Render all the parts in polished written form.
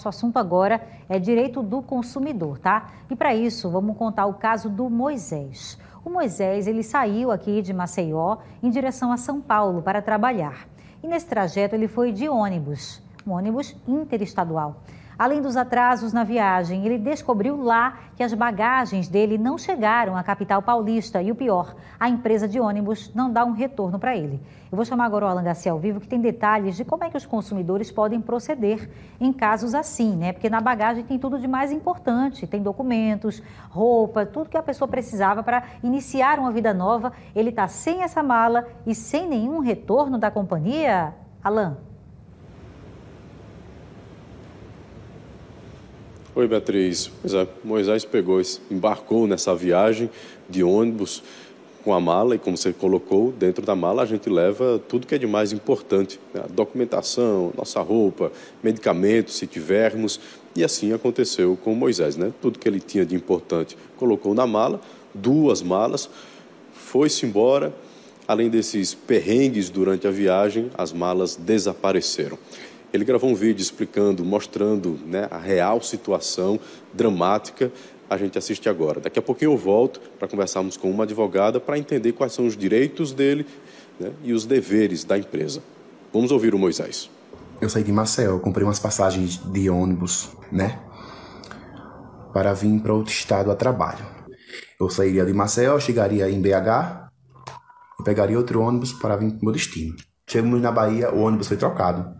Nosso assunto agora é direito do consumidor, tá? E para isso, vamos contar o caso do Moisés. O Moisés, ele saiu aqui de Maceió em direção a São Paulo para trabalhar. E nesse trajeto ele foi de ônibus, um ônibus interestadual. Além dos atrasos na viagem, ele descobriu lá que as bagagens dele não chegaram à capital paulista. E o pior, a empresa de ônibus não dá um retorno para ele. Eu vou chamar agora o Alan Garcia ao vivo, que tem detalhes de como é que os consumidores podem proceder em casos assim, né? Porque na bagagem tem tudo de mais importante, tem documentos, roupa, tudo que a pessoa precisava para iniciar uma vida nova. Ele está sem essa mala e sem nenhum retorno da companhia. Alan? Oi, Beatriz. Pois é, Moisés embarcou nessa viagem de ônibus com a mala e, como você colocou, dentro da mala a gente leva tudo que é de mais importante, né? A documentação, nossa roupa, medicamentos, se tivermos. E assim aconteceu com Moisés, né? Tudo que ele tinha de importante colocou na mala, 2 malas, foi-se embora. Além desses perrengues durante a viagem, as malas desapareceram. Ele gravou um vídeo explicando, mostrando, né, a real situação dramática. A gente assiste agora. Daqui a pouquinho eu volto para conversarmos com uma advogada para entender quais são os direitos dele, né, e os deveres da empresa. Vamos ouvir o Moisés. Eu saí de Maceió, comprei umas passagens de ônibus, né, para vir para outro estado a trabalho. Eu sairia de Maceió, chegaria em BH e pegaria outro ônibus para vir para o meu destino. Chegamos na Bahia, o ônibus foi trocado.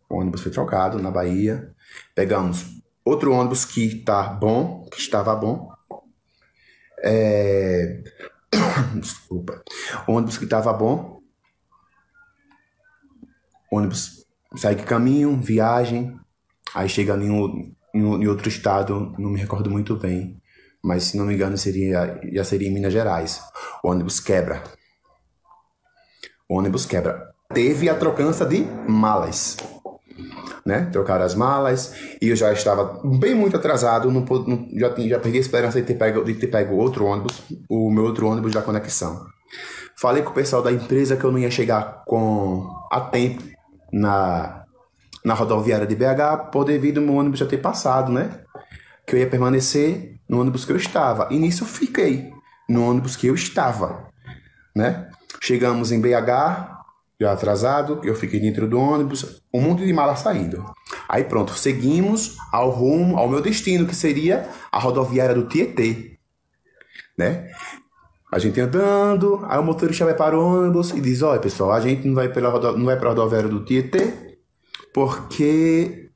O ônibus foi trocado na Bahia. Pegamos outro ônibus que estava bom. Desculpa. O ônibus que estava bom. O ônibus sai de caminho, viagem. Aí chega em outro estado, não me recordo muito bem. Mas, se não me engano, já seria em Minas Gerais. O ônibus quebra. Teve a trocança de malas. Né? Trocaram as malas e eu já estava bem muito atrasado, já perdi a esperança de ter pego outro ônibus, o meu outro ônibus da conexão. Falei com o pessoal da empresa que eu não ia chegar a tempo na rodoviária de BH, devido ao meu ônibus já ter passado, né? Que eu ia permanecer no ônibus que eu estava. E nisso fiquei no ônibus que eu estava, né? Chegamos em BH, já atrasado, eu fiquei dentro do ônibus, um monte de mala saindo. Aí pronto, seguimos ao meu destino, que seria a rodoviária do Tietê, né? A gente andando, aí o motorista vai para o ônibus e diz: olha, pessoal, a gente não vai para a rodoviária do Tietê, porque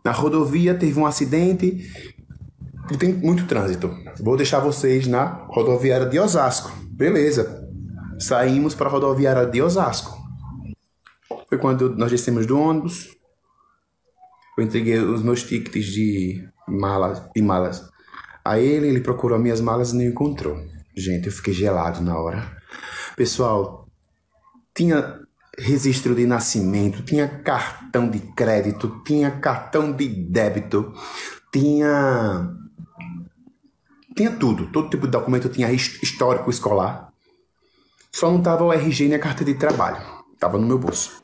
na rodovia teve um acidente e tem muito trânsito. Vou deixar vocês na rodoviária de Osasco. Beleza. Saímos para a rodoviária de Osasco. Foi quando nós descemos do ônibus. Eu entreguei os meus tickets de malas a ele. Ele procurou minhas malas e não encontrou. Gente, eu fiquei gelado na hora. Pessoal, tinha registro de nascimento, tinha cartão de crédito, tinha cartão de débito, tinha tudo. Todo tipo de documento, tinha histórico escolar. Só não estava o RG nem a carta de trabalho. Estava no meu bolso.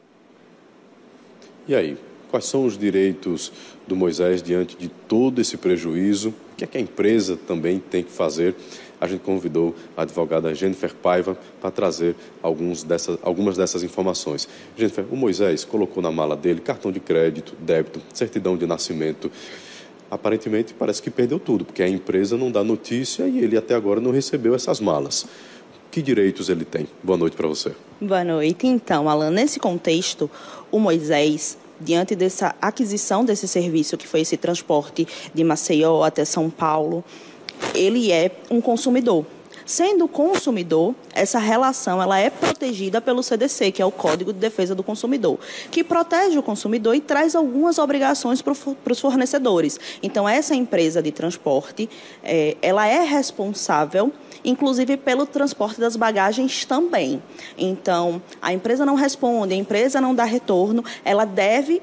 E aí, quais são os direitos do Moisés diante de todo esse prejuízo? O que é que a empresa também tem que fazer? A gente convidou a advogada Jennifer Paiva para trazer algumas dessas informações. Jennifer, o Moisés colocou na mala dele cartão de crédito, débito, certidão de nascimento. Aparentemente, parece que perdeu tudo, porque a empresa não dá notícia e ele até agora não recebeu essas malas. Que direitos ele tem? Boa noite para você. Boa noite. Então, Alan, nesse contexto, o Moisés, diante dessa aquisição desse serviço, que foi esse transporte de Maceió até São Paulo, ele é um consumidor. Sendo consumidor, essa relação ela é protegida pelo CDC, que é o Código de Defesa do Consumidor, que protege o consumidor e traz algumas obrigações para os fornecedores. Então, essa empresa de transporte, ela é responsável, inclusive pelo transporte das bagagens também. Então, a empresa não responde, a empresa não dá retorno, ela deve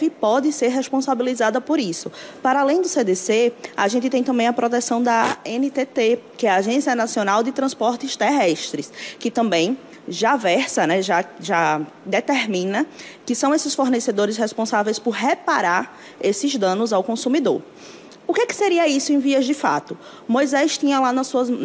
e pode ser responsabilizada por isso. Para além do CDC, a gente tem também a proteção da NTT, que é a Agência Nacional de Transportes Terrestres, que também já versa, né, já determina que são esses fornecedores responsáveis por reparar esses danos ao consumidor. O que seria isso em vias de fato? Moisés tinha lá na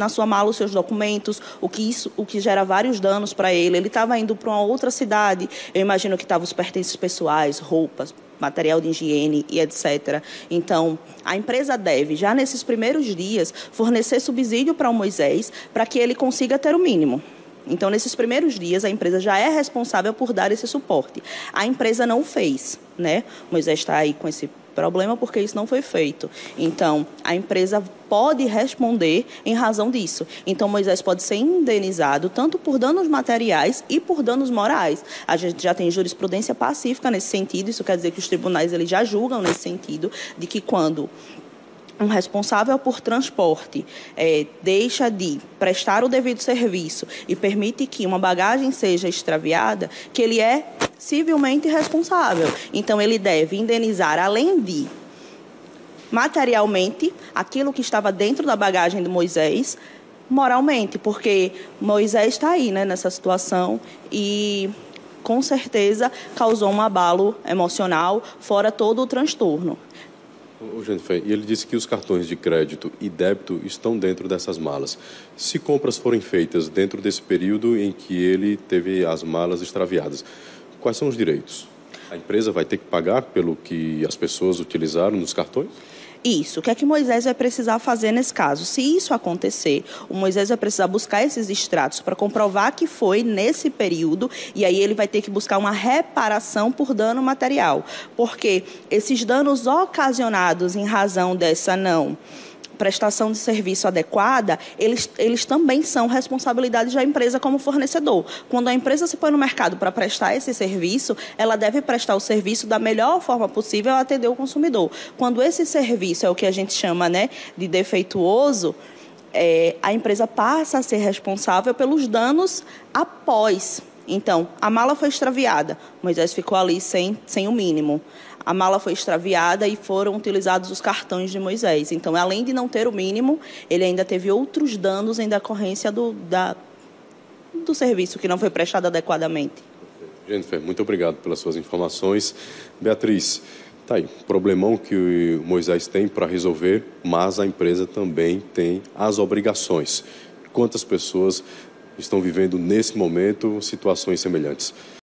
sua mala os seus documentos, o que gera vários danos para ele. Ele estava indo para uma outra cidade, eu imagino que estavam os pertences pessoais, roupas, material de higiene e etc. Então, a empresa deve, já nesses primeiros dias, fornecer subsídio para o Moisés para que ele consiga ter o mínimo. Então, nesses primeiros dias, a empresa já é responsável por dar esse suporte. A empresa não fez, né? Moisés está aí com esse problema porque isso não foi feito. Então, a empresa pode responder em razão disso. Então, Moisés pode ser indenizado tanto por danos materiais e por danos morais. A gente já tem jurisprudência pacífica nesse sentido, isso quer dizer que os tribunais eles já julgam nesse sentido, de que quando um responsável por transporte deixa de prestar o devido serviço e permite que uma bagagem seja extraviada, que ele é civilmente responsável. Então, ele deve indenizar, além de materialmente, aquilo que estava dentro da bagagem de Moisés, moralmente, porque Moisés está aí, né, nessa situação e, com certeza, causou um abalo emocional, fora todo o transtorno. Jennifer, e ele disse que os cartões de crédito e débito estão dentro dessas malas. Se compras forem feitas dentro desse período em que ele teve as malas extraviadas, quais são os direitos? A empresa vai ter que pagar pelo que as pessoas utilizaram nos cartões? Isso. O que é que Moisés vai precisar fazer nesse caso? Se isso acontecer, o Moisés vai precisar buscar esses extratos para comprovar que foi nesse período e aí ele vai ter que buscar uma reparação por dano material. Porque esses danos ocasionados em razão dessa não prestação de serviço adequada, eles também são responsabilidade da empresa como fornecedor. Quando a empresa se põe no mercado para prestar esse serviço, ela deve prestar o serviço da melhor forma possível a atender o consumidor. Quando esse serviço é o que a gente chama, né, de defeituoso, a empresa passa a ser responsável pelos danos após. Então, a mala foi extraviada, Moisés ficou ali sem o mínimo. A mala foi extraviada e foram utilizados os cartões de Moisés. Então, além de não ter o mínimo, ele ainda teve outros danos em decorrência do serviço que não foi prestado adequadamente. Jennifer, muito obrigado pelas suas informações. Beatriz, tá aí, problemão que o Moisés tem para resolver, mas a empresa também tem as obrigações. Quantas pessoas estão vivendo nesse momento situações semelhantes?